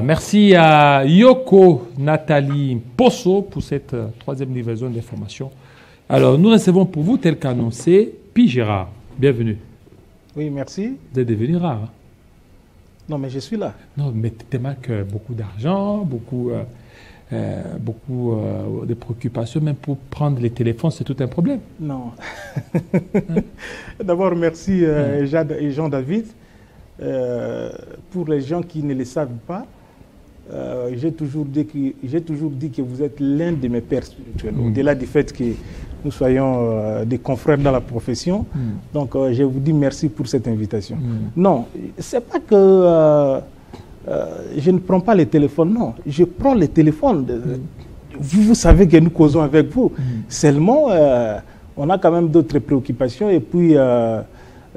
Merci à Yoko Nathalie Posso pour cette troisième livraison d'informations. Alors, nous recevons pour vous, tel qu'annoncé, Pi Gérard. Bienvenue. Oui, merci. Vous êtes devenu rare. Hein? Non, mais je suis là. Non, mais tu manques beaucoup d'argent, beaucoup de préoccupations, même pour prendre les téléphones, c'est tout un problème. Non. D'abord, merci Jade et Jean-David. Pour les gens qui ne le savent pas, j'ai toujours dit que vous êtes l'un de mes pères spirituels, au-delà du fait que nous soyons des confrères dans la profession. Donc, je vous dis merci pour cette invitation. Non, c'est pas que je ne prends pas les téléphones, non. Je prends les téléphones. Vous savez que nous causons avec vous. Seulement, on a quand même d'autres préoccupations et puis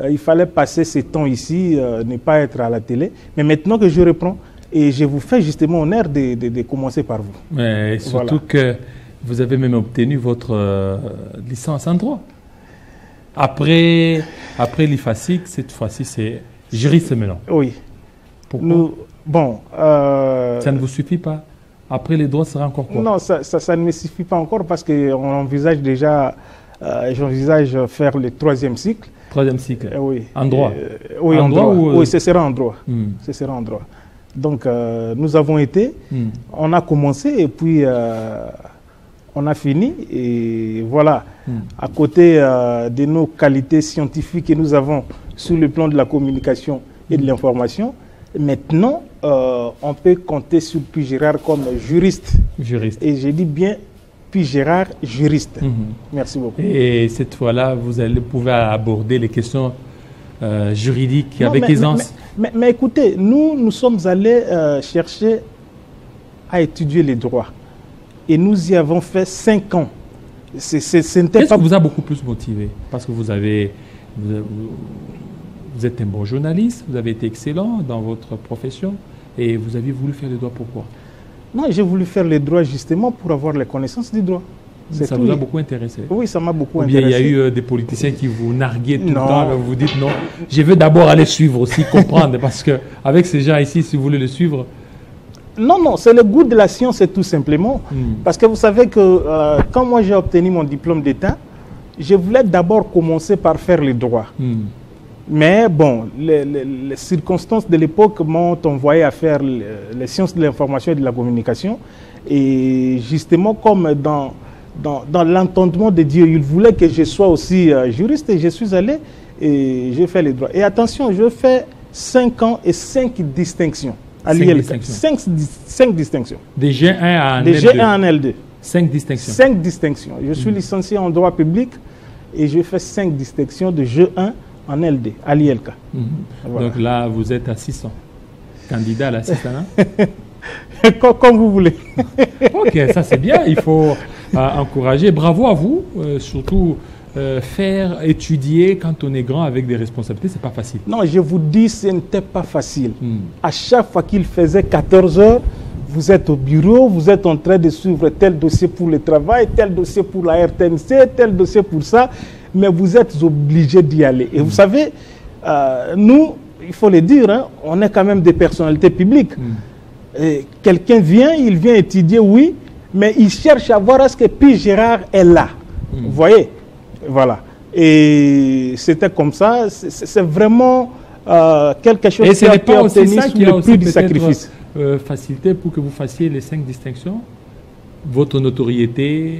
il fallait passer ce temps ici, ne pas être à la télé. Mais maintenant que je reprends, et je vous fais justement honneur de commencer par vous. Mais surtout que vous avez même obtenu votre licence en droit. Après l'IFASIC, cette fois-ci, c'est juriste maintenant. Oui. Pourquoi ça ne vous suffit pas? Après les droits, ça sera encore quoi? Non, ça ne me suffit pas encore parce qu'on envisage déjà, j'envisage faire le troisième cycle. Troisième cycle? Oui. En droit? Oui, en droit. Oui, ce sera en droit. Ce sera en droit. Donc, nous avons été, on a commencé et puis on a fini. Et voilà, à côté de nos qualités scientifiques que nous avons sur le plan de la communication et de l'information, maintenant, on peut compter sur Pi Gérard comme juriste. Et j'ai dit bien Pi Gérard, juriste. Merci beaucoup. Et cette fois-là, vous allez pouvoir aborder les questions juridiques avec aisance. Mais écoutez, nous sommes allés chercher à étudier les droits. Et nous y avons fait 5 ans. Qu'est-ce qui vous a beaucoup plus motivé? Parce que vous êtes un bon journaliste, vous avez été excellent dans votre profession et vous avez voulu faire les droits. Pourquoi? Non, j'ai voulu faire les droits justement pour avoir les connaissances du droit. Ça vous a beaucoup intéressé? Oui, ça m'a beaucoup intéressé. Il y a eu des politiciens qui vous narguaient tout le temps, vous vous dites non, je veux d'abord aller suivre aussi, comprendre, parce qu'avec ces gens ici, si vous voulez le suivre... Non, c'est le goût de la science, tout simplement. Parce que vous savez que quand moi j'ai obtenu mon diplôme d'État, je voulais d'abord commencer par faire les droits. Mais bon, les circonstances de l'époque m'ont envoyé à faire les sciences de l'information et de la communication. Et justement, comme dans l'entendement de Dieu, il voulait que je sois aussi juriste et je suis allé et j'ai fait les droits. Et attention, je fais 5 ans et 5 distinctions. 5 distinctions. Des G1 à Des G1 en L2. 5 distinctions. 5 distinctions. Je suis licencié en droit public et je fais 5 distinctions de G1 en L2, à l'ILK. Voilà. Donc là, vous êtes à 600. Candidat à l'assistant. Comme vous voulez. Ok, ça c'est bien. Il faut encourager. Bravo à vous. Surtout, faire étudier quand on est grand avec des responsabilités, c'est pas facile. Non, je vous dis, ce n'était pas facile. À chaque fois qu'il faisait 14 heures, vous êtes au bureau, vous êtes en train de suivre tel dossier pour le travail, tel dossier pour la RTNC, tel dossier pour ça, mais vous êtes obligé d'y aller. Et vous savez, nous, il faut le dire, hein, on est quand même des personnalités publiques. Quelqu'un vient, il vient étudier, oui, mais il cherche à voir est-ce que Pi Gérard est là. Vous voyez? Voilà. Et c'était comme ça. C'est vraiment quelque chose qui a été obtenu sous le prix du sacrifice. Facilité pour que vous fassiez les 5 distinctions, votre notoriété,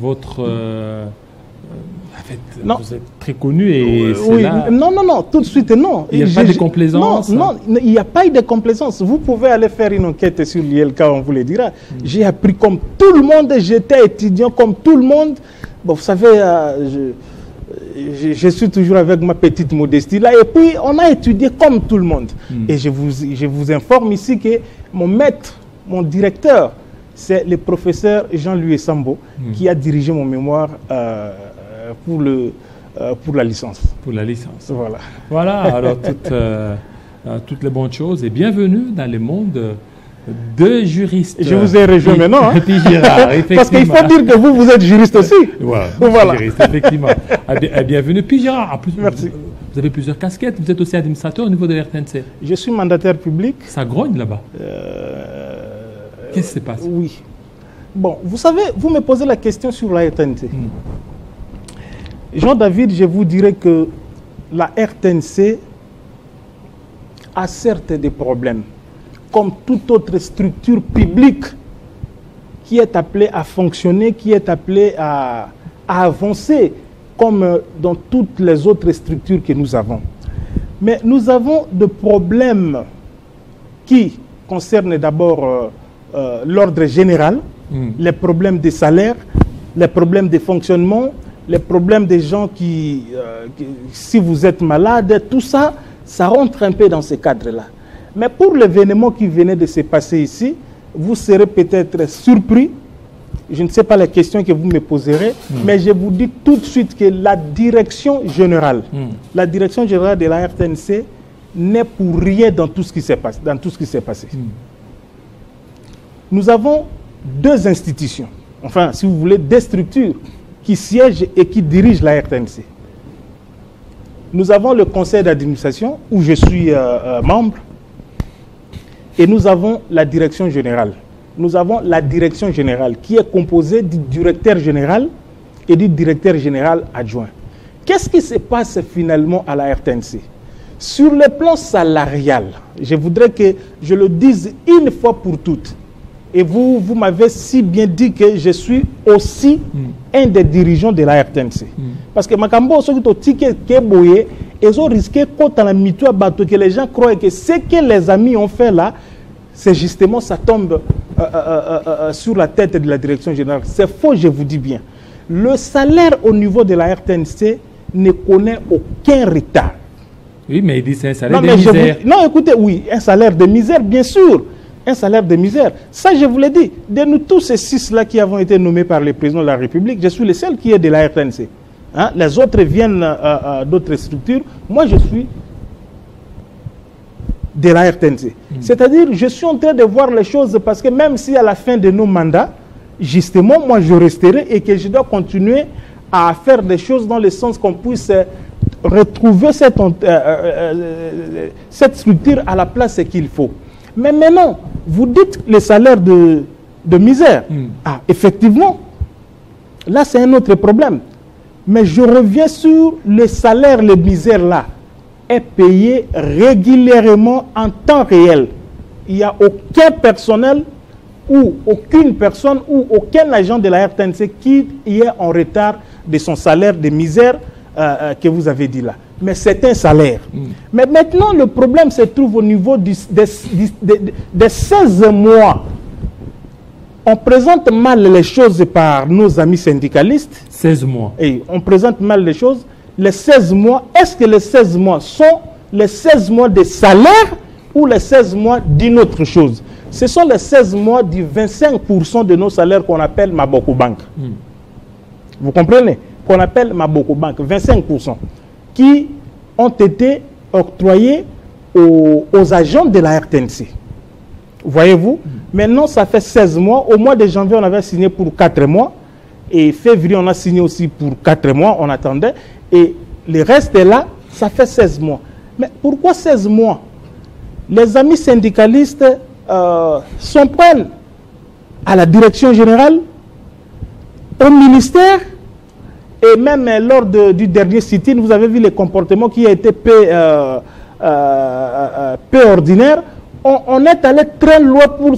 votre... en fait, vous êtes très connu et c'est là... Non, tout de suite, non. Il n'y a pas de complaisance? Non, il n'y a pas eu de complaisance. Vous pouvez aller faire une enquête sur l'ILK, on vous le dira. J'ai appris comme tout le monde, j'étais étudiant comme tout le monde. Bon, vous savez, je suis toujours avec ma petite modestie là. Et puis, on a étudié comme tout le monde. Et je vous informe ici que mon maître, mon directeur, c'est le professeur Jean-Louis Sambo qui a dirigé mon mémoire pour la licence. Pour la licence. Voilà, alors toutes les bonnes choses et bienvenue dans le monde deux juristes. Je vous ai rejoint maintenant. Et puis Gérard, effectivement. Parce qu'il faut dire que vous êtes juriste aussi. Voilà. Juriste, effectivement. Bienvenue. Puis Gérard, en plus, merci. Vous avez plusieurs casquettes. Vous êtes aussi administrateur au niveau de la RTNC. Je suis mandataire public. Ça grogne là-bas. Qu'est-ce qui se passe? Oui. Bon, vous savez, vous me posez la question sur la RTNC. Jean-David, je vous dirais que la RTNC a certes des problèmes, comme toute autre structure publique qui est appelée à fonctionner, qui est appelée à avancer, comme dans toutes les autres structures que nous avons. Mais nous avons des problèmes qui concernent d'abord l'ordre général, les problèmes des salaires, les problèmes de fonctionnement, les problèmes des gens qui si vous êtes malade, tout ça, ça rentre un peu dans ce cadre-là. Mais pour l'événement qui venait de se passer ici, vous serez peut-être surpris. Je ne sais pas la question que vous me poserez, mais je vous dis tout de suite que la direction générale de la RTNC n'est pour rien dans tout ce qui s'est passé. Nous avons deux institutions, enfin, si vous voulez, deux structures qui siègent et qui dirigent la RTNC. Nous avons le conseil d'administration, où je suis membre, et nous avons la direction générale. Nous avons la direction générale qui est composée du directeur général et du directeur général adjoint. Qu'est-ce qui se passe finalement à la RTNC? Sur le plan salarial, je voudrais que je le dise une fois pour toutes. Et vous m'avez si bien dit que je suis aussi un des dirigeants de la RTNC. Parce que Makambo, ceux qui ont ticket Keboye, ils ont risqué que les gens croient que ce que les amis ont fait là, c'est justement ça tombe sur la tête de la direction générale. C'est faux, je vous dis bien. Le salaire au niveau de la RTNC ne connaît aucun retard. Oui, mais il dit c'est un salaire de misère. Non, écoutez, oui, un salaire de misère, bien sûr. Un salaire de misère. Ça, je vous l'ai dit. De nous tous ces six-là qui avons été nommés par le président de la République, je suis le seul qui est de la RTNC. Hein? Les autres viennent d'autres structures. Moi, je suis de la RTNC. C'est-à-dire, je suis en train de voir les choses parce que même si à la fin de nos mandats, justement, moi, je resterai et que je dois continuer à faire des choses dans le sens qu'on puisse retrouver cette structure à la place qu'il faut. Mais maintenant, vous dites les salaires de misère. Ah, effectivement, là c'est un autre problème. Mais je reviens sur les salaires, les misères là, est payé régulièrement en temps réel. Il n'y a aucun personnel ou aucune personne ou aucun agent de la RTNC qui est en retard de son salaire de misère que vous avez dit là. Mais c'est un salaire. Mais maintenant, le problème se trouve au niveau des 16 mois. On présente mal les choses par nos amis syndicalistes. 16 mois. Et on présente mal les choses. Les 16 mois, est-ce que les 16 mois sont les 16 mois de salaire ou les 16 mois d'une autre chose? Ce sont les 16 mois du 25% de nos salaires qu'on appelle Maboko Bank. Vous comprenez? Qu'on appelle Maboko Bank, 25%. Qui ont été octroyés aux agents de la RTNC. Voyez-vous? Maintenant, ça fait 16 mois. Au mois de janvier, on avait signé pour 4 mois. Et février, on a signé aussi pour 4 mois. On attendait. Et le reste est là, ça fait 16 mois. Mais pourquoi 16 mois? Les amis syndicalistes s'en prennent à la direction générale, au ministère. Et même lors du dernier sit-in, vous avez vu les comportements qui a été peu ordinaires. On est allé très loin pour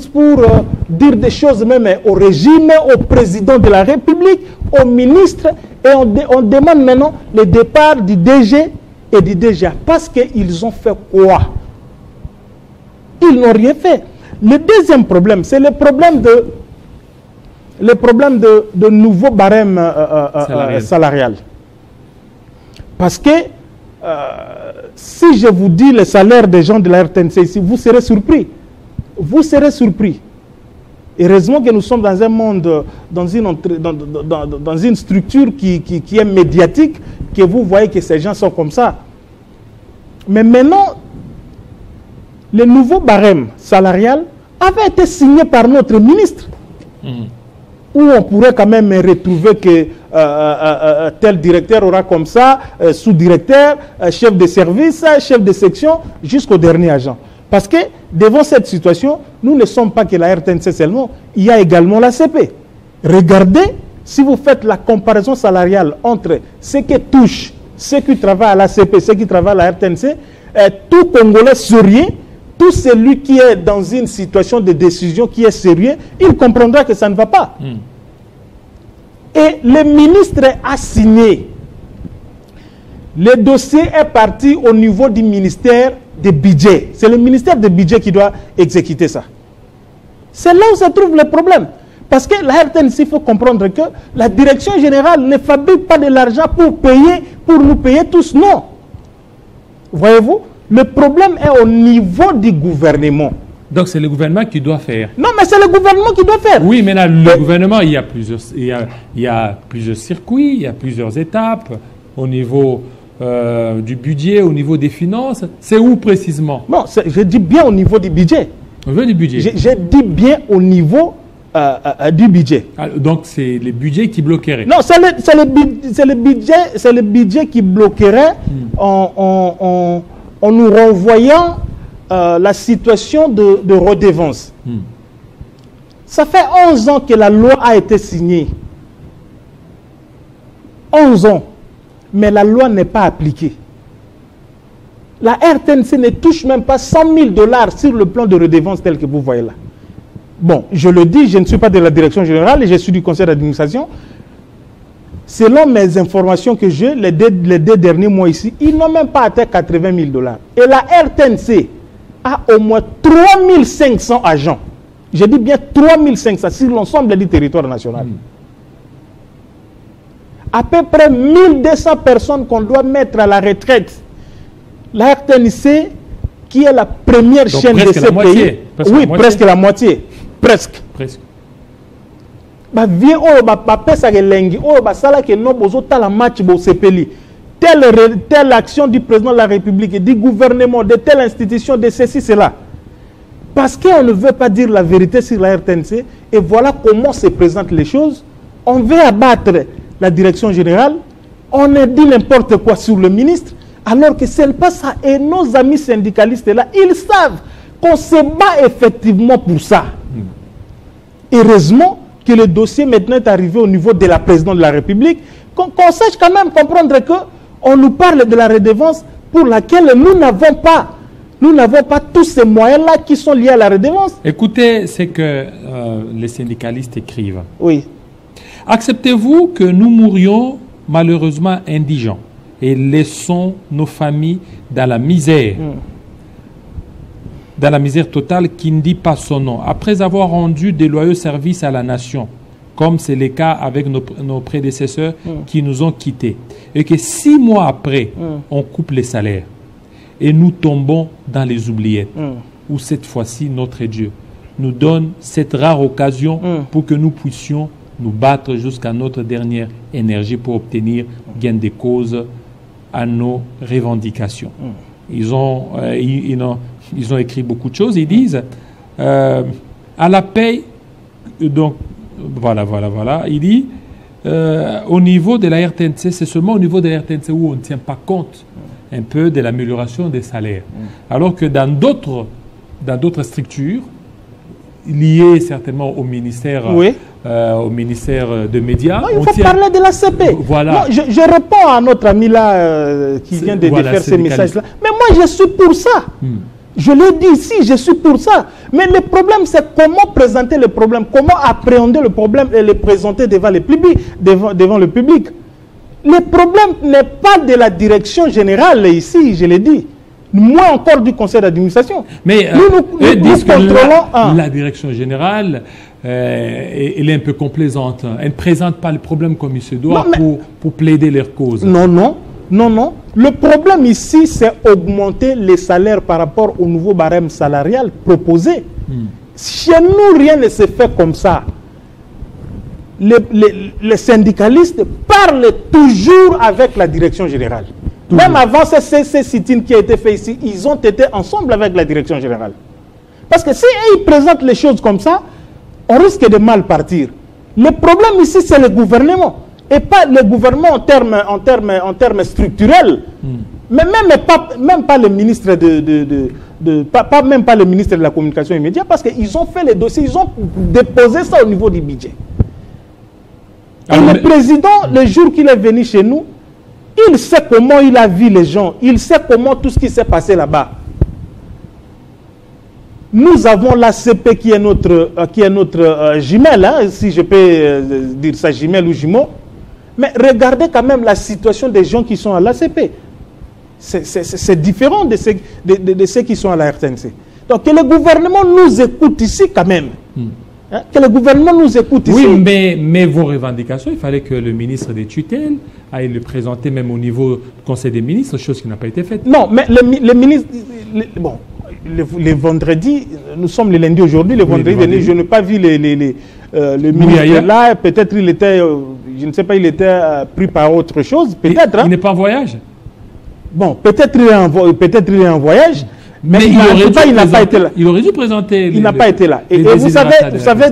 dire des choses même au régime, au président de la République, au ministre. Et on demande maintenant le départ du DG et du DGA. Parce qu'ils ont fait quoi? Ils n'ont rien fait. Le deuxième problème, c'est le problème de nouveaux barèmes salarial. Parce que si je vous dis le salaire des gens de la RTNC ici, vous serez surpris. Vous serez surpris. Heureusement que nous sommes dans un monde, dans une structure qui est médiatique, que vous voyez que ces gens sont comme ça. Mais maintenant, le nouveau barème salarial avait été signé par notre ministre. Où on pourrait quand même retrouver que tel directeur aura comme ça, sous-directeur, chef de service, chef de section, jusqu'au dernier agent. Parce que devant cette situation, nous ne sommes pas que la RTNC seulement, il y a également la CP. Regardez, si vous faites la comparaison salariale entre ceux qui touchent, ceux qui travaillent à la CP, ceux qui travaillent à la RTNC, tout Congolais sérieux, tout celui qui est dans une situation de décision qui est sérieux, il comprendra que ça ne va pas. Et le ministre a signé. Le dossier est parti au niveau du ministère des budgets. C'est le ministère des budgets qui doit exécuter ça. C'est là où se trouve le problème. Parce que la RTNC, il faut comprendre que la direction générale ne fabrique pas de l'argent pour nous payer tous. Non. Voyez-vous, le problème est au niveau du gouvernement. Donc c'est le gouvernement qui doit faire. Non, mais c'est le gouvernement qui doit faire. Oui, mais là, le gouvernement, il y a plusieurs circuits, il y a plusieurs étapes au niveau du budget, au niveau des finances. C'est où précisément? Non, je dis bien au niveau du budget. Au niveau du budget. Je dis bien au niveau du budget. Alors, donc c'est le budget qui bloquerait. Non, c'est le budget qui bloquerait en nous renvoyant la situation de redevance. Ça fait 11 ans que la loi a été signée. 11 ans. Mais la loi n'est pas appliquée. La RTNC ne touche même pas 100 000 $ sur le plan de redevance tel que vous voyez là. Bon, je le dis, je ne suis pas de la direction générale et je suis du conseil d'administration. Selon mes informations que j'ai, les deux derniers mois ici, ils n'ont même pas atteint 80 000 $. Et la RTNC a au moins 3500 agents. Je dis bien 3500 sur l'ensemble du territoire national. À peu près 1200 personnes qu'on doit mettre à la retraite. La RTNC, qui est la première chaîne de ce pays. Oui, presque la moitié. Presque. Bah, viens, oh, bah, pesa ke lengi, oh, bah, ça là que non, bozo, ta la match, bo, sepeli. Telle action du président de la République, du gouvernement, de telle institution, de ceci, cela. Parce qu'on ne veut pas dire la vérité sur la RTNC, et voilà comment se présentent les choses. On veut abattre la direction générale, on a dit n'importe quoi sur le ministre, alors que ce n'est pas ça. Et nos amis syndicalistes là, ils savent qu'on se bat effectivement pour ça. Heureusement que le dossier maintenant est arrivé au niveau de la présidente de la République, qu'on sache quand même comprendre qu'on nous parle de la redevance pour laquelle nous n'avons pas tous ces moyens-là qui sont liés à la redevance. Écoutez, c'est que les syndicalistes écrivent. Oui. Acceptez-vous que nous mourions malheureusement indigents et laissons nos familles dans la misère, dans la misère totale qui ne dit pas son nom, après avoir rendu des loyaux services à la nation, comme c'est le cas avec nos prédécesseurs qui nous ont quittés, et que 6 mois après, on coupe les salaires et nous tombons dans les oubliettes, où cette fois-ci notre Dieu nous donne cette rare occasion pour que nous puissions nous battre jusqu'à notre dernière énergie pour obtenir gain de cause à nos revendications. Ils ont écrit beaucoup de choses. Ils disent à la paix, donc voilà. Il dit au niveau de la RTNC, c'est seulement au niveau de la RTNC où on ne tient pas compte un peu de l'amélioration des salaires. Alors que dans d'autres structures, liées certainement au ministère, au ministère de médias. Non, il faut parler de la CP. Voilà. Non, je réponds à notre ami là qui vient de faire ces messages-là. Mais moi, je suis pour ça. Je l'ai dit ici, je suis pour ça. Mais le problème, c'est comment présenter le problème, comment appréhender le problème et le présenter devant le public. Le problème n'est pas de la direction générale ici, je l'ai dit. Moins encore du conseil d'administration. Mais nous disent que la direction générale, elle est un peu complaisante. Elle ne présente pas le problème comme il se doit pour plaider leur cause. Non. Le problème ici, c'est augmenter les salaires par rapport au nouveau barème salarial proposé. Chez nous, rien ne se fait comme ça. Les syndicalistes parlent toujours avec la direction générale. Même avant ces sit-ins qui a été fait ici, ils ont été ensemble avec la direction générale. Parce que si ils présentent les choses comme ça, on risque de mal partir. Le problème ici, c'est le gouvernement. Et pas le gouvernement en termes structurels. Mais même pas le ministre même pas le ministre de la communication immédiate, parce qu'ils ont fait les dossiers, ils ont déposé ça au niveau du budget. Et le président, le jour qu'il est venu chez nous, il sait comment il a vu les gens, il sait comment tout ce qui s'est passé là-bas. Nous avons l'ACP qui est notre jumelle, hein, si je peux dire ça, jumelle ou jumeau. Mais regardez quand même la situation des gens qui sont à l'ACP. C'est différent de ceux qui sont à la RTNC. Donc que le gouvernement nous écoute ici quand même. Hein, que le gouvernement nous écoute ici. Oui, mais vos revendications, il fallait que le ministre des tutelles aille le présenter même au niveau du Conseil des ministres, chose qui n'a pas été faite. Non, mais le ministre... bon, les vendredis, nous sommes le lundi aujourd'hui, le vendredi, je n'ai pas vu le ministre là, peut-être il était, je ne sais pas, il était pris par autre chose, peut-être. Hein? Il n'est pas en voyage. Bon, peut-être il est en voyage, mais il n'a pas été là. Il aurait dû présenter. Il n'a pas été là. Et vous savez,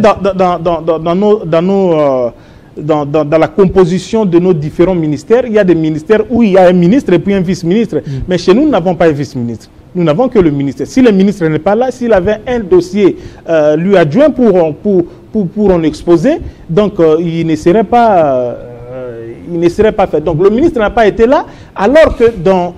dans la composition de nos différents ministères, il y a des ministères où il y a un ministre et puis un vice-ministre. Mais chez nous, nous n'avons pas un vice-ministre. Nous n'avons que le ministre. Si le ministre n'est pas là, s'il avait un dossier lui adjoint pour en exposer, donc il ne serait pas fait. Donc le ministre n'a pas été là, alors que dans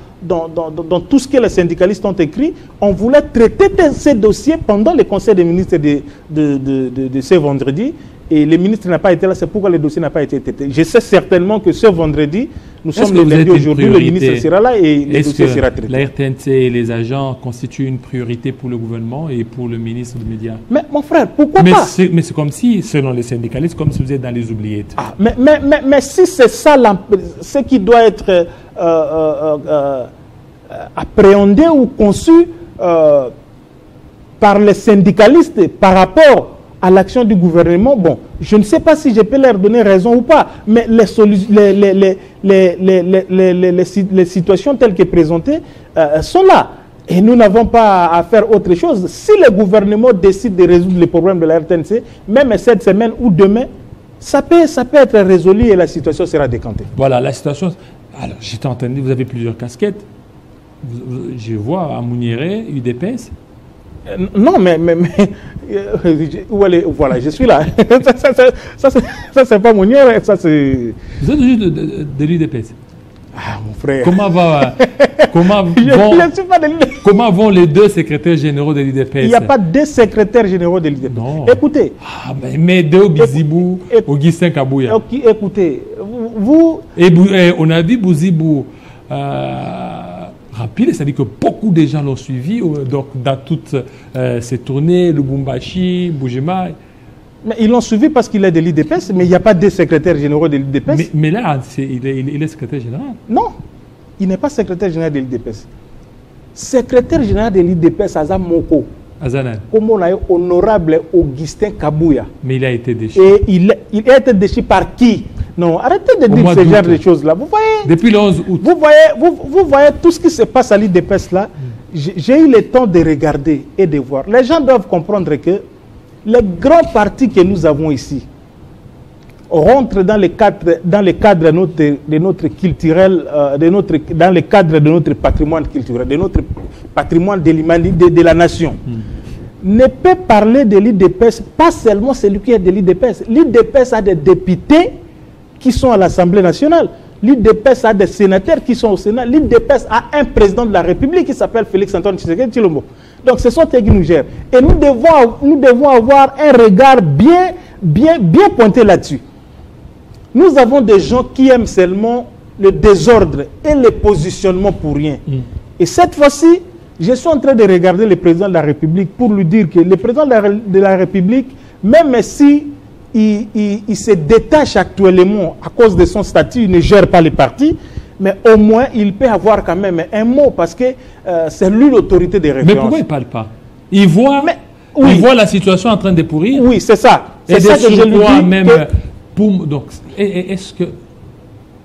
tout ce que les syndicalistes ont écrit, on voulait traiter ces dossiers pendant le conseil des ministres de ce vendredi. Et le ministre n'a pas été là, c'est pourquoi le dossier n'a pas été traité. Je sais certainement que ce vendredi, nous sommes le lundi aujourd'hui, le ministre sera là et le dossier sera traité. La RTNC et les agents constituent une priorité pour le gouvernement et pour le ministre des Médias? Mais mon frère, pourquoi pas? Mais c'est comme si, selon les syndicalistes, comme si vous êtes dans les oubliettes. Ah, mais si c'est ça ce qui doit être appréhendé ou conçu par les syndicalistes par rapport à l'action du gouvernement, bon, je ne sais pas si je peux leur donner raison ou pas, mais les situations telles que présentées sont là. Et nous n'avons pas à faire autre chose. Si le gouvernement décide de résoudre les problèmes de la RTNC, même cette semaine ou demain, ça peut être résolu et la situation sera décantée. Voilà, la situation... Alors, j'étais entendu, vous avez plusieurs casquettes. Je vois à Mouniéré, UDPS. Non, mais voilà, je suis là. ça c'est pas Mouniéré, ça c'est... Vous êtes juste de l'UDPS. Ah, mon frère. Comment vont les deux secrétaires généraux de l'UDPS? Il n'y a pas deux secrétaires généraux de l'UDPS. Non. Écoutez. Ah, mais deux Bizibou, Augustin Kabouya. Écoutez, vous... Et on a vu Bouzibou rapide, c'est-à-dire que beaucoup de gens l'ont suivi donc, dans toutes ces tournées, Lubumbashi, Boujema. Mais ils l'ont suivi parce qu'il est de l'UDPS, mais il n'y a pas de secrétaire généraux de l'UDPS. Mais là, il est secrétaire général. Non, il n'est pas secrétaire général de l'UDPS. Secrétaire général de l'UDPS, Azam Moko. Azanan. Comme on a eu honorable Augustin Kabouya. Mais il a été déchu. Et il a été déchu par qui? Non, arrêtez de dire ce genre de choses-là. Vous voyez, depuis le 11 août. Vous voyez tout ce qui se passe à l'UDPS là. J'ai eu le temps de regarder et de voir. Les gens doivent comprendre que les grands partis que nous avons ici rentrent dans le cadre de notre culturel, dans le cadre de notre patrimoine culturel, de notre patrimoine de la nation. Ne peut parler de l'UDPS, pas seulement celui qui est de l'UDPS. L'UDPS a des députés qui sont à l'Assemblée nationale. L'UDPS a des sénateurs qui sont au Sénat. L'UDPS a un président de la République qui s'appelle Félix-Antoine Tshisekedi Tshilombo. Donc ce sont eux qui nous gèrent. Et nous devons avoir un regard bien pointé là-dessus. Nous avons des gens qui aiment seulement le désordre et le positionnement pour rien. Et cette fois-ci, je suis en train de regarder le président de la République pour lui dire que le président de la République, même si il se détache actuellement à cause de son statut, il ne gère pas les partis, mais au moins il peut avoir quand même un mot parce que c'est lui l'autorité des références. Mais pourquoi il ne parle pas? Il voit la situation en train de pourrir. Oui, c'est ça. C'est ça que je lui dis. Même donc, est-ce que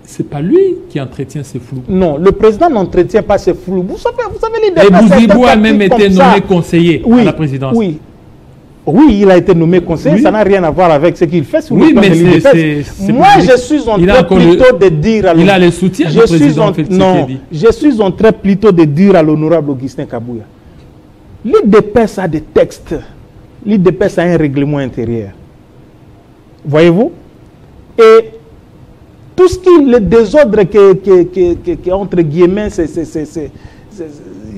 c'est pas lui qui entretient ces flous. Non, le président n'entretient pas ces flous. Vous savez l'idée. Et Bouzibou a même été nommé conseiller à la présidence. Oui, il a été nommé conseiller, ça n'a rien à voir avec ce qu'il fait sur le plan de l'IDPS. Moi, je suis en train plutôt de dire à il a le soutien du président Tshisekedi. Je suis en train plutôt de dire à l'honorable Augustin Kabouya, l'IDPS a des textes, l'IDPS a un règlement intérieur. Voyez-vous? Et tout ce qui est le désordre que entre guillemets,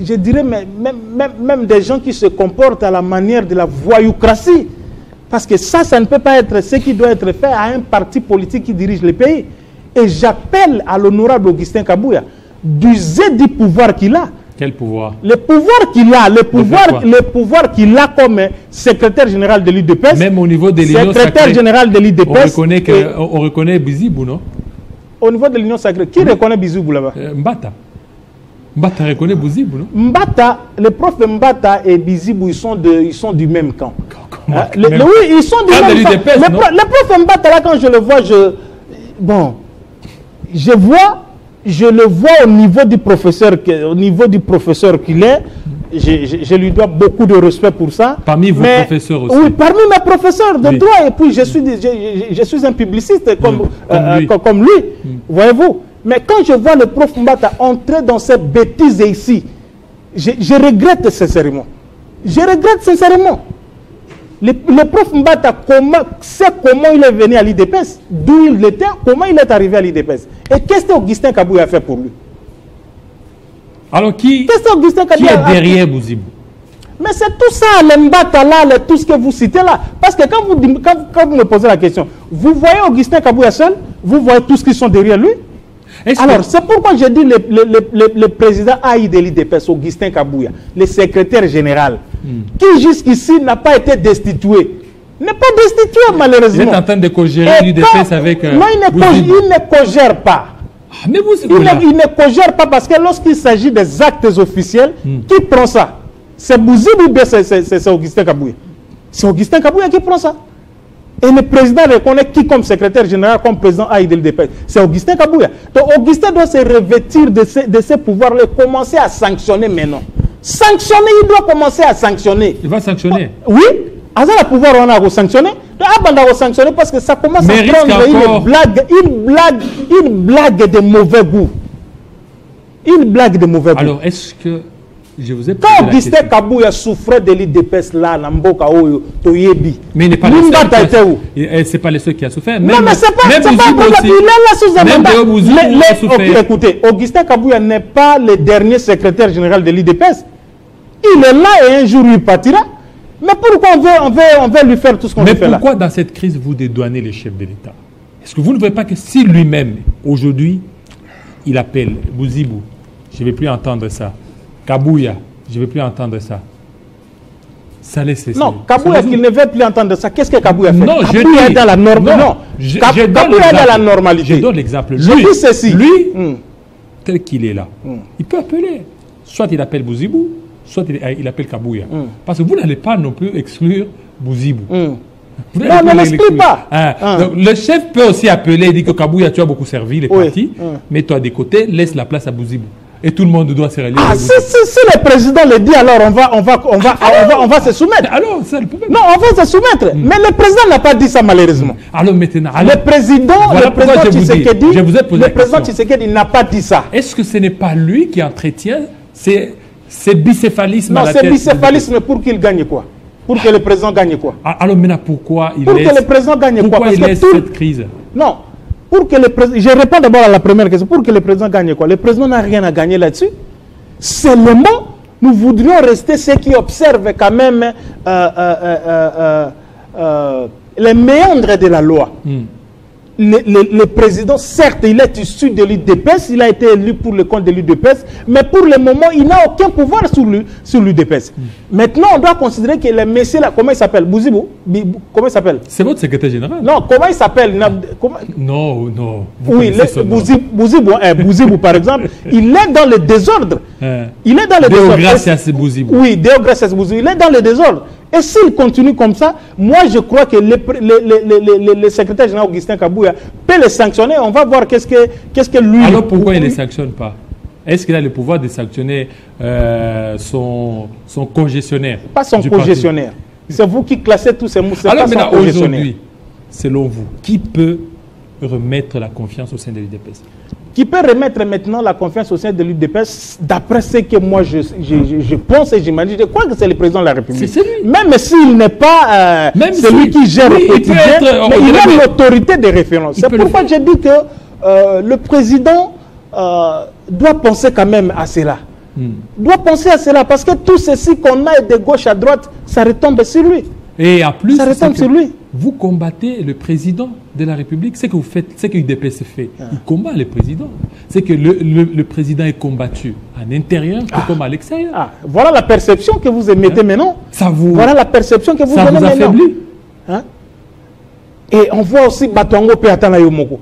je dirais même des gens qui se comportent à la manière de la voyoucratie. Parce que ça ne peut pas être ce qui doit être fait à un parti politique qui dirige le pays. Et j'appelle à l'honorable Augustin Kabouya d'user du pouvoir qu'il a. Quel pouvoir? Le pouvoir qu'il a, le pouvoir qu'il a comme secrétaire général de l'IDPS. Même au niveau de l'Union sacrée. Secrétaire général de l'IDPS. On reconnaît Bouzibou, non? Au niveau de l'Union sacrée, qui reconnaît Bouzibou là-bas? Mbata. Mbata reconnaît Bouzibou, non? Mbata, le prof Mbata et Bouzibou, ils sont du même camp. Oui, ils sont du même camp. Le prof Mbata, là, quand je le vois, je le vois au niveau du professeur qu'il est. Je lui dois beaucoup de respect pour ça. Parmi vos professeurs aussi. Oui, parmi mes professeurs de droit. Et puis, je suis un publiciste comme lui. Voyez-vous? Mais quand je vois le prof Mbata entrer dans cette bêtise ici, je regrette sincèrement. Je regrette sincèrement. Le prof Mbata sait comment il est venu à l'IDPS, d'où il était, comment il est arrivé à l'IDPS. Et qu'est-ce qu'Augustin Kabouya a fait pour lui? Alors qui est derrière Bouzibou? Mais c'est tout ça, le Mbata là, tout ce que vous citez là. Parce que quand vous me posez la question, vous voyez Augustin Kabouya seul, vous voyez tous qui sont derrière lui. Alors, c'est pourquoi je dis le président AI de l'IDPS, Augustin Kabouya, le secrétaire général, qui jusqu'ici n'a pas été destitué. N'est pas destitué, malheureusement. Vous êtes en train de cogérer l'IDPS avec... Non, il ne cogère pas. Mais vous, il ne cogère pas parce que lorsqu'il s'agit des actes officiels, qui prend ça? C'est Bouzibou ou bien c'est Augustin Kabouya? C'est Augustin Kabouya qui prend ça. Et le président reconnaît qui comme secrétaire général, comme président AI de l'IDPS? C'est Augustin Kabouya. Donc Augustin doit se revêtir de ses pouvoirs et commencer à sanctionner maintenant. Sanctionner, il doit commencer à sanctionner. Il va sanctionner? Oui. À ça, le pouvoir, on a sanctionné. On a sanctionné parce que ça commence à prendre une blague de mauvais goût. Une blague de mauvais goût. Alors, est-ce que... Je vous ai quand Augustin Kabouya souffrait de l'IDPS là, Namboka Oyo, Toyebi. Mais il n'est pas le seul. C'est pas le seul qui a souffert. Non, mais c'est pas un problème. Il est là sous un mandat. Écoutez, Augustin Kabouya n'est pas le dernier secrétaire général de l'IDPS. Il est là et un jour il partira. Mais pourquoi on veut lui faire tout ce qu'on fait là? Mais pourquoi dans cette crise vous dédouanez les chefs de l'État? Est-ce que vous ne voyez pas que si lui-même, aujourd'hui, il appelle Bouzibou, je ne vais plus entendre ça. Kabouya, je ne veux plus entendre ça. Ça laisse cesser. Non, Kabouya, qu'il ne veut plus entendre ça. Qu'est-ce que Kabouya fait? Non, Kabouya est dans la normalité. Non, Kabouya est dans la normalité. Je donne l'exemple. Lui, tel qu'il est là, il peut appeler. Soit il appelle Bouzibou, soit il appelle Kabouya. Parce que vous n'allez pas non plus exclure Bouzibou. Non, ne l'explique pas. Donc, le chef peut aussi appeler et dire que Kabouya, tu as beaucoup servi les partis, mais toi, des côtés, laisse la place à Bouzibou. Et tout le monde doit se relier. Si le président le dit, alors on va se soumettre. Alors, ça, le problème. Non, on va se soumettre. Mais le président n'a pas dit ça, malheureusement. Alors maintenant, le président Tshisekedi n'a pas dit ça. Est-ce que ce n'est pas lui qui entretient ces bicéphalismes? Non, ces bicéphalismes pour qu'il gagne quoi? Pour que le président gagne quoi? Alors maintenant, pourquoi il laisse... Pour que le président gagne quoi? Pourquoi il laisse cette crise? Non. Pour que le président, je réponds d'abord à la première question. Pour que le président gagne quoi? Le président n'a rien à gagner là-dessus. Seulement, nous voudrions rester ceux qui observent quand même les méandres de la loi. Le président, certes, il est issu de l'UDPS, il a été élu pour le compte de l'UDPS, mais pour le moment, il n'a aucun pouvoir sur l'UDPS. Maintenant, on doit considérer que le monsieur là, comment il s'appelle? Bouzibou? Comment il s'appelle? C'est votre secrétaire général. Non, comment il s'appelle? Non. Oui, Bouzibou, par exemple, il est dans le désordre. Il est dans le désordre. Deogracias Bouzibou. Oui, Deogracias Bouzibou. Il est dans le désordre. Et s'il continue comme ça, moi je crois que le secrétaire général Augustin Kabouya peut les sanctionner. On va voir qu'est-ce que lui... Alors pourquoi il ne les sanctionne pas? Est-ce qu'il a le pouvoir de sanctionner son congestionnaire? Pas son congestionnaire. C'est vous qui classez tous ces mots. Alors maintenant, aujourd'hui, selon vous, qui peut remettre la confiance au sein de l'UDPS? Qui peut remettre maintenant la confiance au sein de l'UDPS, d'après ce que moi je pense et j'imagine, je crois que c'est le président de la République. C'est lui. Même s'il n'est pas celui qui gère le quotidien, mais il a l'autorité de référence. C'est pourquoi je dis que le président doit penser quand même à cela. Doit penser à cela, parce que tout ceci qu'on a de gauche à droite, ça retombe sur lui. Et en plus, ça retombe sur lui. Vous combattez le président de la République. Ce que vous faites, ce que l'UDPS fait, il combat le président. C'est que le président est combattu en intérieur comme à l'extérieur. Voilà la perception que vous émettez maintenant. Voilà la perception que vous donnez maintenant. Ça vous affaiblit. Et on voit aussi Batongo pe atana yomoko.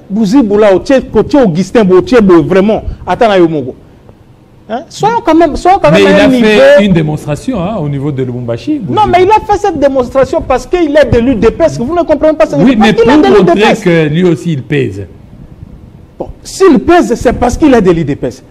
Bouzi Boula, Augustin Boutiebo, vraiment, atana yomoko. Soyons quand même mais il a fait une démonstration au niveau de Lubumbashi. Non, mais il a fait cette démonstration parce qu'il est de l'UDPS. Vous ne comprenez pas ça. Oui, mais pour montrer que lui aussi il pèse. Bon, s'il pèse, c'est parce qu'il est de l'UDPS.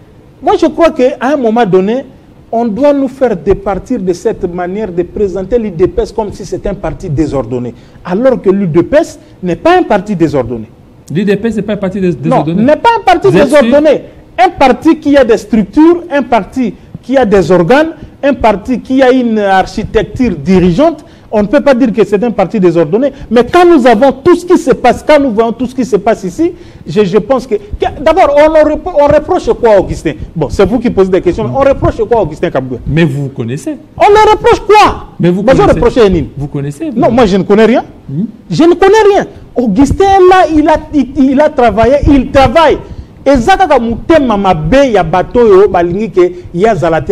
Moi, je crois qu'à un moment donné, on doit nous faire départir de cette manière de présenter l'UDPS comme si c'était un parti désordonné. Alors que l'UDPS n'est pas un parti désordonné. L'UDPS n'est pas un parti désordonné? Non, n'est pas un parti désordonné. Un parti qui a des structures, un parti qui a des organes, un parti qui a une architecture dirigeante, on ne peut pas dire que c'est un parti désordonné. Mais quand nous avons tout ce qui se passe, quand nous voyons tout ce qui se passe ici, je pense que... D'abord, on reproche quoi à Augustin? Bon, c'est vous qui posez des questions. On reproche quoi à Augustin Kabouya? Mais vous connaissez. On le reproche quoi? Mais vous connaissez. Vous connaissez? Non, moi je ne connais rien. Je ne connais rien. Augustin, là, il a travaillé, il travaille. Ezaka mutema mabe ya bateau balingi ke ya zalate.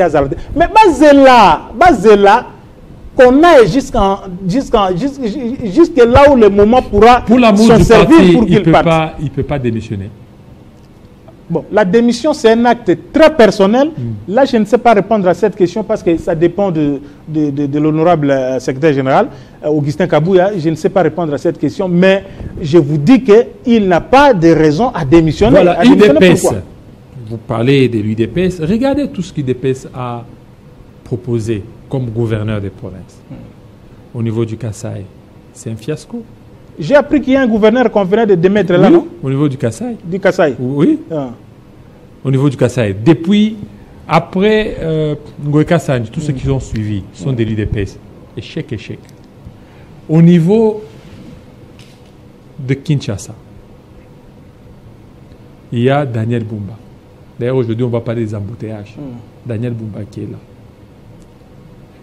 Mais bazela qu'on a jusque là où le moment pourra s'en servir pour qu'il parte. Il peut pas démissionner. Bon, la démission c'est un acte très personnel. Là, je ne sais pas répondre à cette question parce que ça dépend de l'honorable secrétaire général Augustin Kabouya. Je ne sais pas répondre à cette question, mais je vous dis qu'il n'a pas de raison à démissionner. Voilà, l'UDPS. Vous parlez de l'UDPS. Regardez tout ce que l'UDPS a proposé comme gouverneur des provinces. Au niveau du Kasaï, c'est un fiasco. J'ai appris qu'il y a un gouverneur qu'on venait de démettre là, non? Au niveau du Kasaï. Du Kasaï. Oui. Au niveau du Kasaï. Depuis, après Ngoé Kassanj, tous ceux qui ont suivi sont des l'UDPS. Échec. Au niveau de Kinshasa, il y a Daniel Bumba. D'ailleurs, aujourd'hui, on va parler des embouteillages. Daniel Bumba qui est là.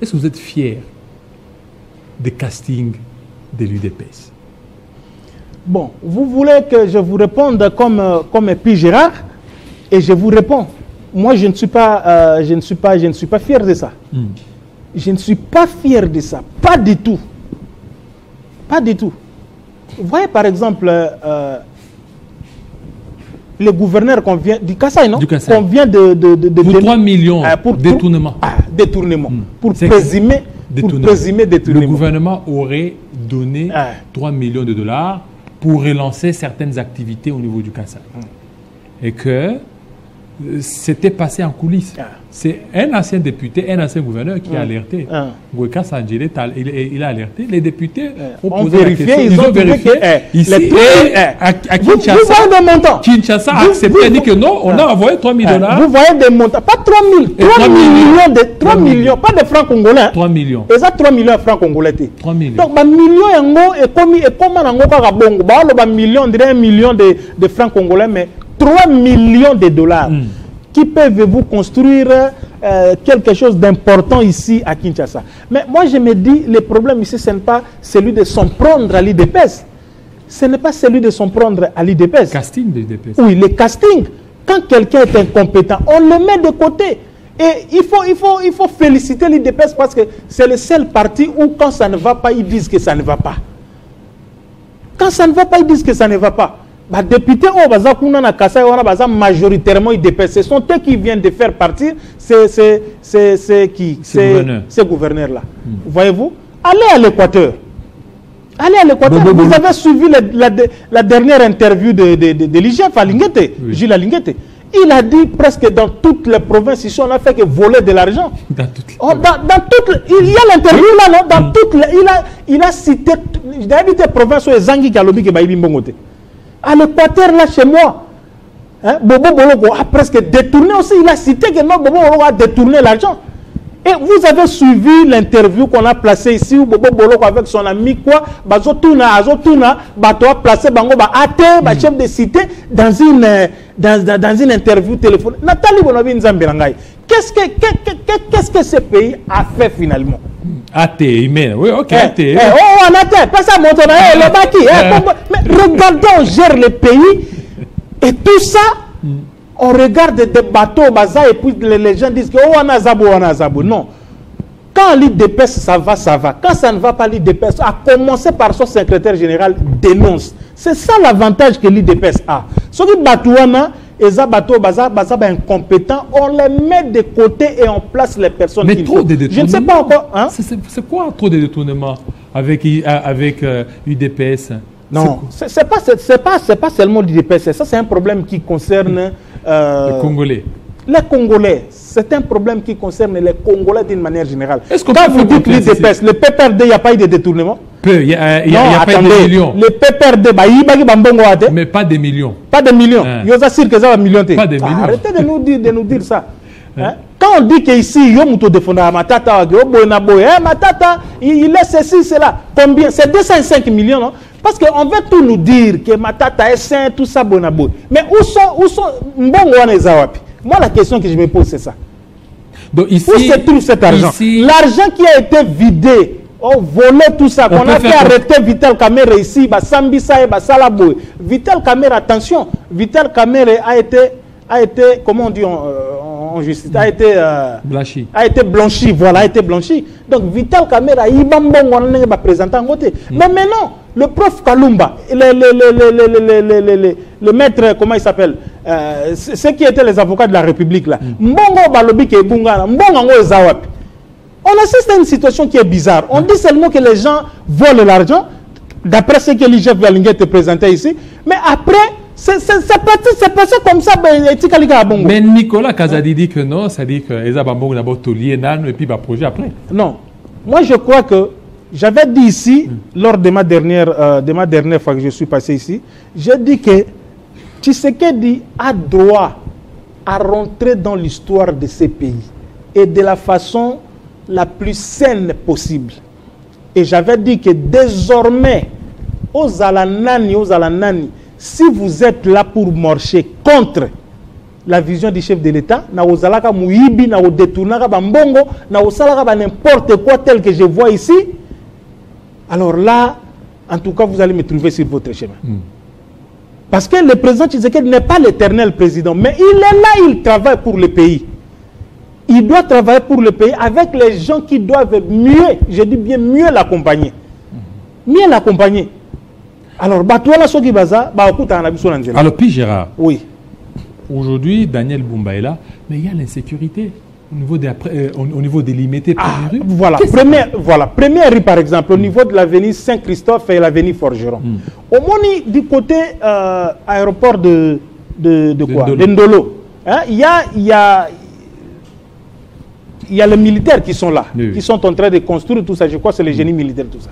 Est-ce que vous êtes fiers des castings de l'UDPS? Bon, vous voulez que je vous réponde comme Epi Gérard, et je vous réponds. Moi, je ne suis pas fier de ça. Je ne suis pas fier de ça. Pas du tout. Pas du tout. Vous voyez, par exemple, le gouverneur qu'on vient du Kasaï, non? Du Kasaï. Qu'on vient pour 3 millions pour détournement. Détournement. Pour présumer détournement. Le gouvernement aurait donné 3 millions de dollars pour relancer certaines activités au niveau du Kasaï. Et que c'était passé en coulisses. C'est un ancien député, un ancien gouverneur qui a alerté. Ngoïka Sanjile, il a alerté. Les députés ont vérifié, ils ont vérifié. Ici, à Kinshasa, Kinshasa a accepté, a dit que non, on a envoyé 3 000 dollars. Vous voyez des montants, pas 3 000, 3 millions, pas de francs congolais. 3 millions. Et ça, 3 millions de francs congolais. 3 millions. Donc, bah, millions et comment on a million, on dirait 1 million de francs congolais, mais 3 millions de dollars. Qui peuvent vous construire quelque chose d'important ici à Kinshasa. Mais moi, je me dis, le problème ici, ce n'est pas celui de s'en prendre à l'UDPS. Ce n'est pas celui de s'en prendre à l'UDPS. Le casting de l'UDPS. Oui, le casting. Quand quelqu'un est incompétent, on le met de côté. Et il faut féliciter l'UDPS parce que c'est le seul parti où quand ça ne va pas, ils disent que ça ne va pas. Quand ça ne va pas, ils disent que ça ne va pas. Les députés majoritairement IDPS. Ce sont eux qui viennent de faire partir ces gouverneurs-là. Voyez-vous? Allez à l'Équateur. Allez à l'Équateur. Vous avez suivi la dernière interview de l'IGF à Linguete, Gilles Linguete. Il a dit presque dans toutes les provinces ici, on a fait que voler de l'argent. Il y a l'interview là, non? Dans toutes les, il a cité, il a dit des provinces où Zangi Kalobi qui baïbi mbongote. À l'Équateur là chez moi, hein, Bobo Boloko a presque détourné aussi. Il a cité que non, Bobo Boloko a détourné l'argent. Et vous avez suivi l'interview qu'on a placée ici où Bobo Boloko avec son ami quoi, Azotuna, Bato a placé Bango Ate, chef de cité dans une interview téléphonique. Nathalie Bonavi Nzambirangai. Qu'est-ce que ce pays a fait finalement? Ate, oui, ok, Ate. On a pas ça, mon le baki. Mais regardons, on gère le pays et tout ça. On regarde des bateaux, et puis les gens disent que oh, on a Zabou. Non. Quand l'IDPS, ça va. Quand ça ne va pas, l'IDPS, à commencer par son secrétaire général, dénonce. C'est ça l'avantage que l'IDPS a. Ceux qui batouana, et Zabato, incompétents, on les met de côté et on place les personnes. Mais trop de détournements. Je ne sais pas encore. Hein? C'est quoi trop de détournements avec UDPS? Non, c'est pas seulement l'IDPS. Ça, c'est un problème qui concerne les Congolais. Les Congolais, c'est un problème qui concerne les Congolais d'une manière générale. Quand vous dites l'IDPS, le PPRD, il n'y a pas eu de détournement? Il n'y a pas eu de millions. Le PPRD, mais pas des millions. Pas de millions. Hein. Pas de millions. Arrêtez de nous dire ça. Hein? Quand on dit qu'ici, Matata, il laisse ceci, cela. Combien? C'est 205 millions, non? Parce qu'on veut tout nous dire que Matata est saint, tout ça, bonabo. Mais où sont moi, la question que je me pose, c'est ça. Donc, ici, où se trouve cet argent? L'argent qui a été vidé, volé tout ça, qu'on a fait arrêter Vital Kamerhe ici, Sambisa et Salabou. Vital Kamerhe, attention, Vital Kamerhe a été, comment on dit en justice, a été blanchi, voilà, a été blanchi. Donc Vital Kamerhe, il va présenter en côté. Mais maintenant, le prof Kalumba, le maître, comment il s'appelle, ceux qui étaient les avocats de la République là, Mbongo Balobi ke Bungana, Mbongo Zawapi. On assiste à une situation qui est bizarre. On dit seulement que les gens volent l'argent, d'après ce que l'IGF Valingue te présentait ici, mais après, c'est passé comme ça. Mais Nicolas Kazadi dit que non, ça dit que Eza Bambong d'abord Tolier, Nan, et puis va projet après. Non. Moi, je crois que j'avais dit ici, lors de ma dernière fois que je suis passé ici, j'ai dit que Tshisekedi a droit à rentrer dans l'histoire de ces pays et de la façon la plus saine possible. Et j'avais dit que désormais, aux Alanani, si vous êtes là pour marcher contre la vision du chef de l'État, na ozalaka muibi, na odetournaka bambongo, na osalaka n'importe quoi tel que je vois ici, alors là, en tout cas, vous allez me trouver sur votre chemin. Parce que le président Tshisekedi n'est pas l'éternel président, mais il est là, il travaille pour le pays. Il doit travailler pour le pays avec les gens qui doivent mieux, je dis bien mieux l'accompagner. Mieux l'accompagner. Alors, alors, puis Gérard, oui. Aujourd'hui, Daniel Bumba est là, mais il y a l'insécurité au niveau des limités. Voilà, première rue par exemple, au niveau de l'avenue Saint-Christophe et l'avenue Forgeron. Au moins, du côté aéroport de Ndolo, hein, il y a les militaires qui sont là, qui sont en train de construire tout ça. Je crois que c'est les génies militaires, tout ça.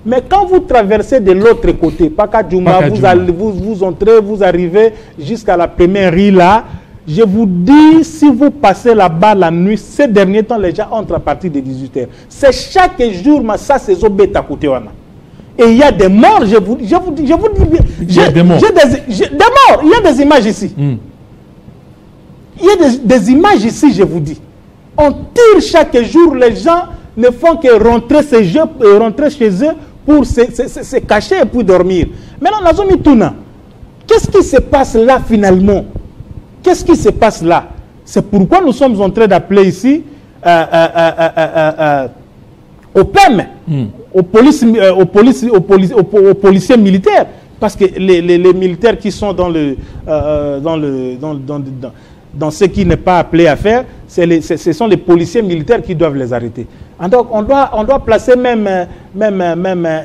Mais quand vous traversez de l'autre côté, Pakadjouma, vous entrez, vous arrivez jusqu'à la première rue là, je vous dis, si vous passez là-bas la nuit, ces derniers temps, les gens entrent à partir de 18h. C'est chaque jour, mais ça, c'est Zobeta côté. Et il y a des morts, je vous dis bien. Il y a des morts. Il y a des images ici. Il y a des images ici, je vous dis. On tire chaque jour, les gens ne font que rentrer chez eux pour se cacher et pour dormir. Maintenant, la zone Tuna, qu'est-ce qui se passe là finalement? Qu'est-ce qui se passe là? C'est pourquoi nous sommes en train d'appeler ici au PEM, aux policiers militaires, Parce que les militaires qui sont dans ce qui n'est pas appelé à faire, ce sont les policiers militaires qui doivent les arrêter. Donc on doit placer même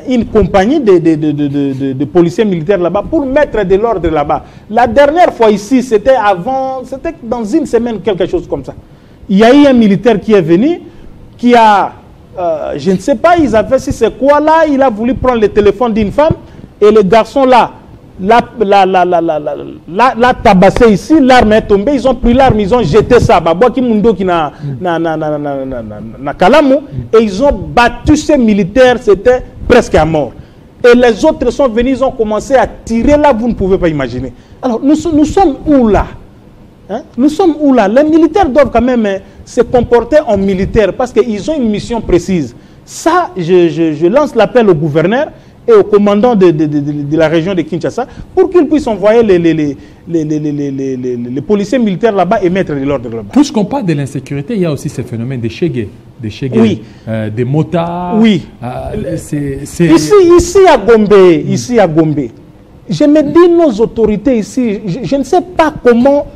une compagnie de policiers militaires là-bas pour mettre de l'ordre là-bas. La dernière fois ici, c'était dans une semaine, quelque chose comme ça. Il y a eu un militaire qui est venu, qui a, je ne sais pas, ils avaient, si c'est quoi là, il a voulu prendre le téléphone d'une femme et le garçon là, l'a tabassé ici, l'arme est tombée, ils ont pris l'arme, ils ont jeté ça, et ils ont battu ces militaires, c'était presque à mort. Et les autres sont venus, ils ont commencé à tirer là, vous ne pouvez pas imaginer. Alors nous sommes où là? Hein? Nous sommes où là? Les militaires doivent quand même se comporter en militaire parce qu'ils ont une mission précise. Ça, je lance l'appel au gouverneur et au commandant de la région de Kinshasa pour qu'ils puissent envoyer les policiers militaires là-bas et mettre de l'ordre là-bas. Puisqu'on parle de l'insécurité, il y a aussi ce phénomène des chégués, oui. Des motards. Oui. Ici à Gombe, je me dis nos autorités ici, je ne sais pas comment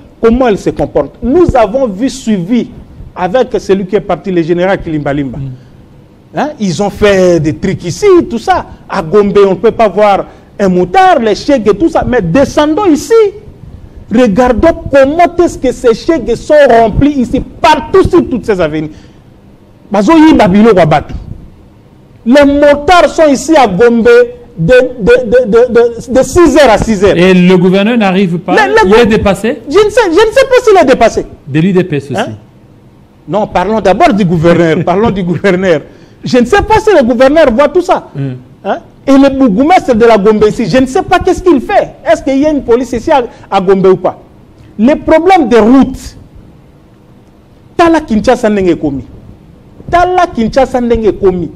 elles se comportent. Nous avons suivi avec celui qui est parti, le général Kilimbalimba. Hein? Ils ont fait des trucs ici, tout ça. À Gombe, on ne peut pas voir un motard, les chèques et tout ça. Mais descendons ici. Regardons comment est-ce que ces chèques sont remplis ici, partout sur toutes ces avenues. Les motards sont ici à Gombe de 6h à 6h. Et le gouverneur n'arrive pas? Il est dépassé? Je ne sais pas s'il est dépassé. De l'UDPS aussi. Hein? Non, parlons d'abord du gouverneur. Parlons du gouverneur. Je ne sais pas si le gouverneur voit tout ça. Hein? Et le bourgmestre de la Gombe ici, je ne sais pas qu'est-ce qu'il fait. Est-ce qu'il y a une police ici à Gombe ou pas? Les problèmes de route, Tala Kinshasa n'enge komi. Tala Kinshasa n'enge komi.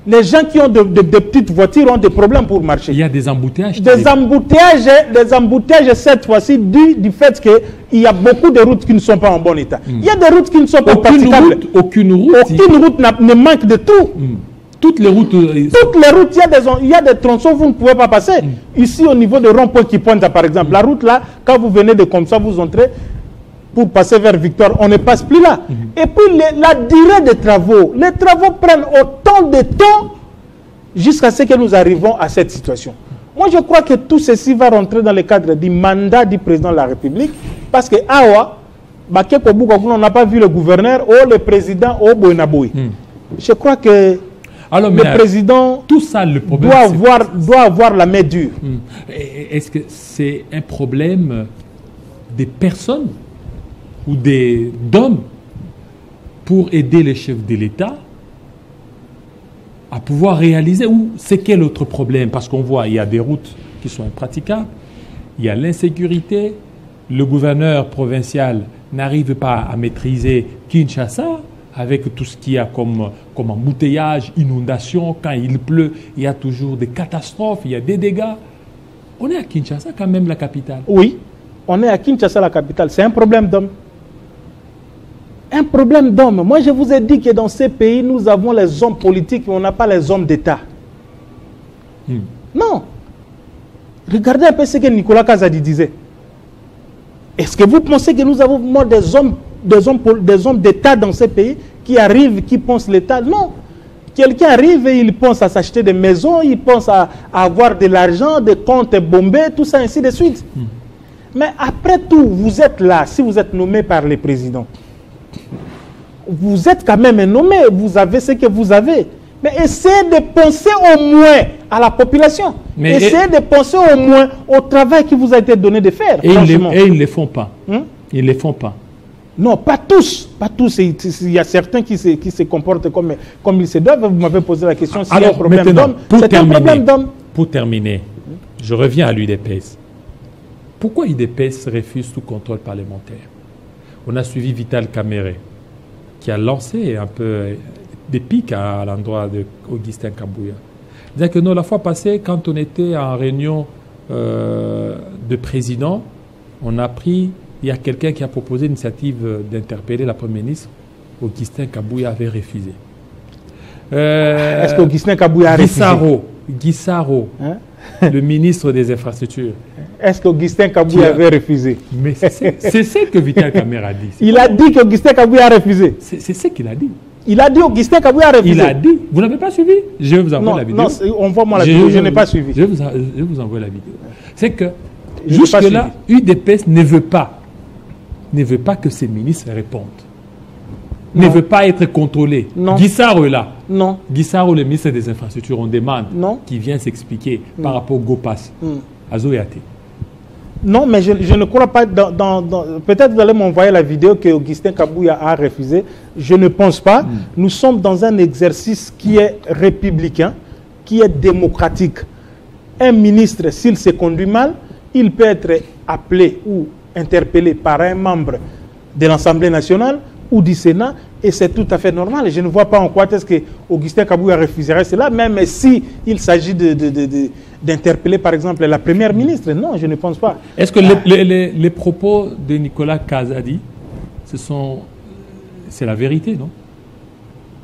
Les gens qui ont de petites voitures ont des problèmes pour marcher. Il y a des embouteillages. Des embouteillages cette fois-ci du fait qu'il y a beaucoup de routes qui ne sont pas en bon état. Il y a des routes qui ne sont pas praticables. Aucune route ne manque de tout. Toutes les routes, il y a des tronçons, vous ne pouvez pas passer. Ici, au niveau de rond-point qui pointe, par exemple, la route là, quand vous venez de comme ça, vous entrez pour passer vers Victoire, on ne passe plus là. Et puis, la durée des travaux, les travaux prennent autant de temps jusqu'à ce que nous arrivons à cette situation. Moi, je crois que tout ceci va rentrer dans le cadre du mandat du président de la République, parce que Awa, on n'a pas vu le gouverneur ou le président au Boenaboui. Je crois que le président tout ça, le problème, doit avoir la main dure. Est-ce que c'est un problème des personnes ou d'hommes pour aider les chefs de l'État à pouvoir réaliser, ou c'est quel autre problème? Parce qu'on voit, il y a des routes qui sont impraticables, il y a l'insécurité, le gouverneur provincial n'arrive pas à maîtriser Kinshasa avec tout ce qu'il y a comme embouteillage, inondation, quand il pleut, il y a toujours des catastrophes, il y a des dégâts. On est à Kinshasa quand même, la capitale. Oui, on est à Kinshasa, la capitale. C'est un problème d'homme. Un problème d'homme. Moi, je vous ai dit que dans ces pays, nous avons les hommes politiques, mais on n'a pas les hommes d'État. Non. Regardez un peu ce que Nicolas Kazadi disait. Est-ce que vous pensez que nous avons des hommes d'État dans ces pays qui arrivent, qui pensent l'État? Non. Quelqu'un arrive et il pense à s'acheter des maisons, il pense à avoir de l'argent, des comptes bombés, tout ça, ainsi de suite. Mais après tout, vous êtes là, si vous êtes nommé par les présidents. Vous êtes quand même nommé, vous avez ce que vous avez. Mais essayez de penser au moins à la population. Essayez de penser au moins au travail qui vous a été donné de faire. Et ils ne le font pas. Ils ne le font pas. Non, pas tous. Pas tous. Il y a certains qui se comportent comme ils se doivent. Vous m'avez posé la question s'il y a un problème d'homme. C'est un problème d'homme. Pour terminer, je reviens à l'UDPS. Pourquoi l'UDPS refuse tout contrôle parlementaire? On a suivi Vital Kamere, qui a lancé un peu des pics à l'endroit d'Augustin Kabouya. C'est-à-dire que nous, la fois passée, quand on était en réunion de président, on a pris, il y a quelqu'un qui a proposé l'initiative d'interpeller la Première ministre. Augustin Kabouya avait refusé. Est-ce qu'Augustin Kabouya a refusé? Guissaro, le ministre des Infrastructures. Est-ce qu'Augustin Kabouya avait refusé? Mais c'est ce que Vital Kamerhe a dit. Il a dit qu'Augustin Kabouya a refusé. C'est ce qu'il a dit. Il a dit Augustin Kabouya a refusé. Il a dit. Vous n'avez pas suivi? Je vais vous envoyer la vidéo. Non, envoie-moi la vidéo. Je n'ai pas suivi. Je vais vous envoyer la vidéo. C'est que jusque-là, UDPS ne veut pas que ses ministres répondent. Ne veut pas être contrôlé. Guissaro est là. Non. Guissaro, le ministre des Infrastructures, on demande qu'il vienne s'expliquer par rapport au GOPAS. Azoyate. Non, mais je ne crois pas. Peut-être vous allez m'envoyer la vidéo que Augustin Kabouya a refusé. Je ne pense pas. Nous sommes dans un exercice qui est républicain, qui est démocratique. Un ministre, s'il se conduit mal, il peut être appelé ou interpellé par un membre de l'Assemblée nationale ou du Sénat, et c'est tout à fait normal. Je ne vois pas en quoi est-ce que Augustin Kabouya refuserait cela, même s'il s'agit d'interpeller par exemple la première ministre. Non, je ne pense pas. Est-ce que les propos de Nicolas Kazadi, c'est la vérité, non?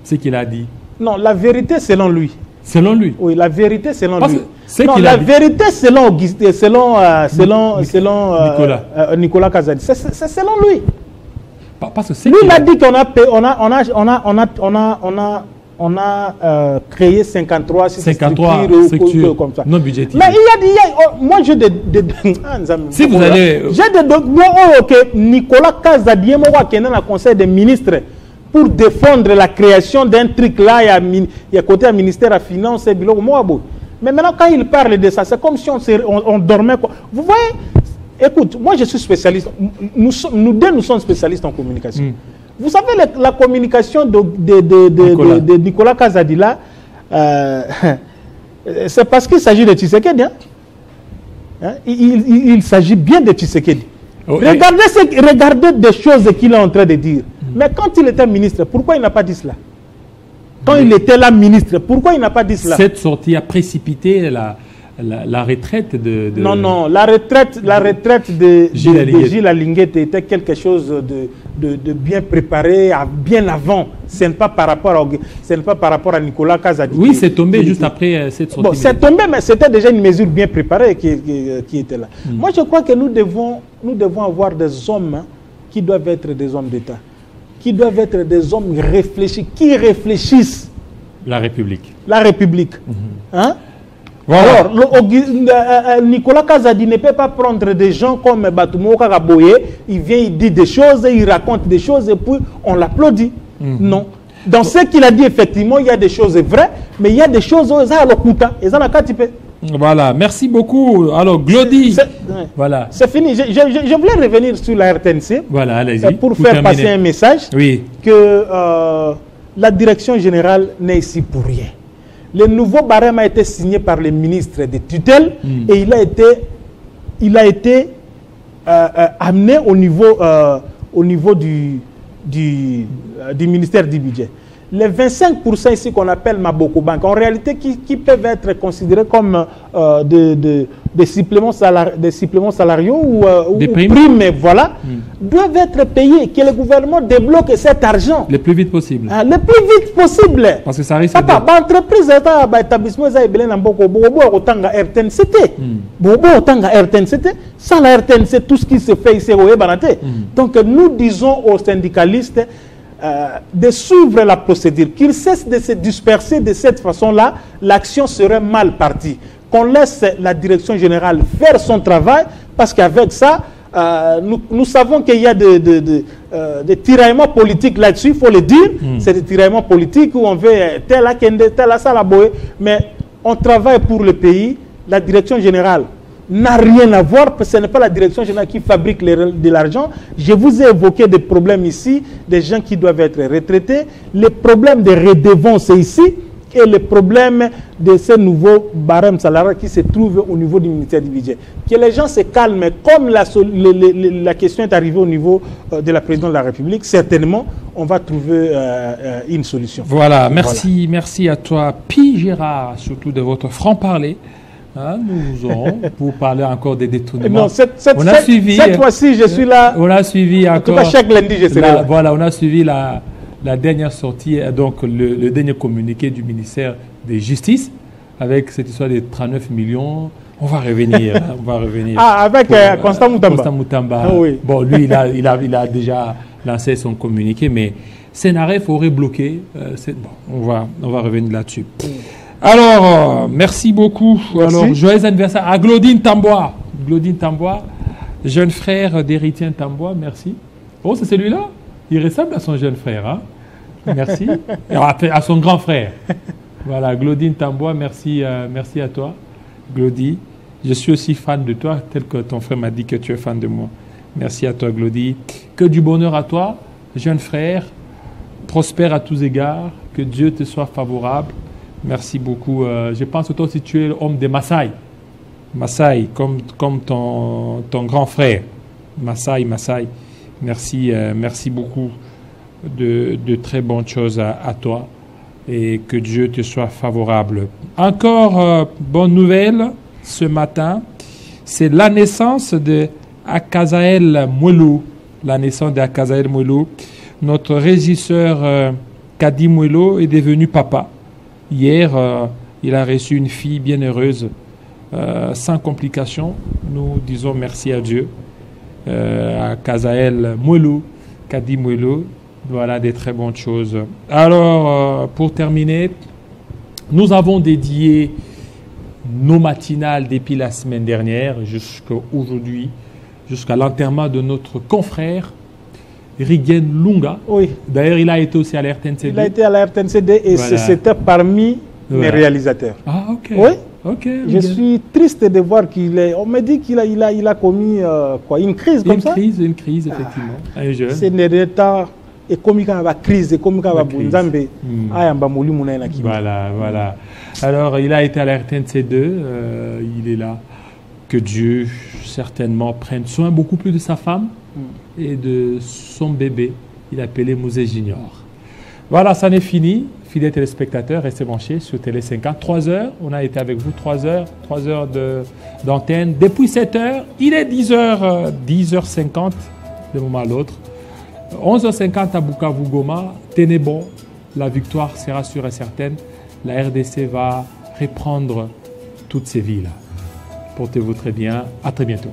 Ce qu'il a dit. Non, la vérité selon lui. Selon lui? Oui, la vérité selon lui. Non, la vérité selon Nicolas Kazadi. C'est selon lui. Parce que lui, il a dit qu'on a créé 53 structures comme ça. Non budgétaires. Mais il a dit, moi j'ai des si vous allez... J'ai des documents que Nicolas Kazadi est dans le conseil des ministres pour défendre la création d'un truc là, il y a côté ministère de la Finance et mais maintenant quand il parle de ça, c'est comme si on dormait. Vous voyez? Écoute, moi je suis spécialiste, nous sommes spécialistes en communication. Vous savez, la communication de Nicolas Kazadi là, c'est parce qu'il s'agit de Tshisekedi. Il s'agit bien de Tshisekedi. Regardez des choses qu'il est en train de dire. Mais quand il était ministre, pourquoi il n'a pas dit cela? Quand il était là ministre, pourquoi il n'a pas dit cela? Cette sortie a précipité la retraite de... Non, la retraite de Gilles Alinguet était quelque chose de bien préparé, bien avant. Ce n'est pas par rapport à Nicolas Kazadi. Oui, c'est tombé juste après cette sortie. Bon, c'est tombé, mais c'était déjà une mesure bien préparée qui était là. Moi, je crois que nous devons avoir des hommes qui doivent être des hommes d'État, qui doivent être des hommes réfléchis, qui réfléchissent. La République. La République. Hein? Voilà. Alors, Nicolas Kazadi ne peut pas prendre des gens comme Batoumo Karaboye, il vient, il dit des choses, il raconte des choses et puis on l'applaudit. Non. Dans ce qu'il a dit, effectivement, il y a des choses vraies, mais il y a des choses Voilà, merci beaucoup. Alors, Glody, voilà. C'est fini. Je voulais revenir sur la RTNC. Voilà, allez-y. Pour faire passer un message que la direction générale n'est ici pour rien. Le nouveau barème a été signé par le ministre de tutelle et il a été amené au niveau du ministère du budget. Les 25% ici qu'on appelle Maboko Bank, en réalité qui peuvent être considérés comme des suppléments salariaux ou des primes, voilà, doivent être payés, que le gouvernement débloque cet argent. Le plus vite possible. Le plus vite possible. Parce que ça risque entreprise, établissement, sans la RTNC, tout ce qui se fait ici, donc nous disons aux syndicalistes de suivre la procédure, qu'ils cessent de se disperser de cette façon-là, l'action serait mal partie. Qu'on laisse la direction générale faire son travail, parce qu'avec ça, nous savons qu'il y a des tiraillements politiques là-dessus, il faut le dire. C'est des tiraillements politiques où on veut tel à Kende, tel à Salaboé, mais on travaille pour le pays. La direction générale n'a rien à voir, parce que ce n'est pas la direction générale qui fabrique de l'argent. Je vous ai évoqué des problèmes ici, des gens qui doivent être retraités, les problèmes de redevance ici, et le problème de ce nouveau barème salarial qui se trouve au niveau du ministère du budget. Que les gens se calment, comme la question est arrivée au niveau de la présidente de la République, certainement, on va trouver une solution. Voilà, merci à toi, Pi Gérard, surtout de votre franc-parler. Nous aurons pour parler encore des détournements. Non, cette fois-ci, je suis là. On a suivi encore. En tout cas, chaque lundi, je serai là. Voilà, on a suivi la dernière sortie, donc le dernier communiqué du ministère de Justice, avec cette histoire des 39 millions. On va revenir, on va revenir. Ah, avec Constant Moutamba. Constant Moutamba. Ah, oui. Bon, lui, il a déjà lancé son communiqué, mais Senaref aurait bloqué. Bon, on va revenir là-dessus. Alors, merci beaucoup. Merci. Alors, joyeux anniversaire à Claudine Tambois. Claudine Tambois, jeune frère d'Héritien Tambois, merci. Oh, c'est celui-là? Il ressemble à son jeune frère, hein? Merci. Et à son grand frère. Voilà, Claudine Tambois, merci, merci à toi, Glody. Je suis aussi fan de toi, tel que ton frère m'a dit que tu es fan de moi. Merci à toi, Glody. Que du bonheur à toi, jeune frère. Prospère à tous égards. Que Dieu te soit favorable. Merci beaucoup. Je pense que toi aussi, tu es l'homme des Maasai. Maasai, comme ton grand frère. Maasai. Merci, merci beaucoup de très bonnes choses à toi. Et que Dieu te soit favorable. Encore bonne nouvelle ce matin, c'est la naissance de Akazael Mwelo. La naissance d'Akazael Mwelo. Notre régisseur Kadi Mwelo est devenu papa. Hier, il a reçu une fille bien heureuse, sans complications. Nous disons merci à Dieu. Akazael Mwelo, Kadi Mwelo. Voilà des très bonnes choses. Alors, pour terminer, nous avons dédié nos matinales depuis la semaine dernière jusqu'à aujourd'hui, jusqu'à l'enterrement de notre confrère, Riguen Lunga. Oui. D'ailleurs, il a été aussi à la RTNC2. Il a été à la RTNC2 et voilà. C'était parmi mes réalisateurs. Ah, ok. Oui. Ok. Je suis triste de voir qu'il est... On m'a dit qu'il a commis une crise comme ça. Une crise, effectivement. Un jeune. C'est un temps... Et comme il y a une crise, et comme il y a une crise. Voilà. Alors, il a été à la RTNC2, il est là. Que Dieu, certainement, prenne soin beaucoup plus de sa femme et de son bébé. Il a appelé Mouzé Junior. Voilà, ça n'est fini. Fidèles téléspectateurs, restez branchés sur Télé 50. 3 heures, on a été avec vous 3 heures d'antenne. Depuis 7 heures, il est 10h50 de moment à l'autre. 11h50 à Bukavu Goma, tenez bon, la victoire sera sûre et certaine. La RDC va reprendre toutes ces villes. Portez-vous très bien, à très bientôt.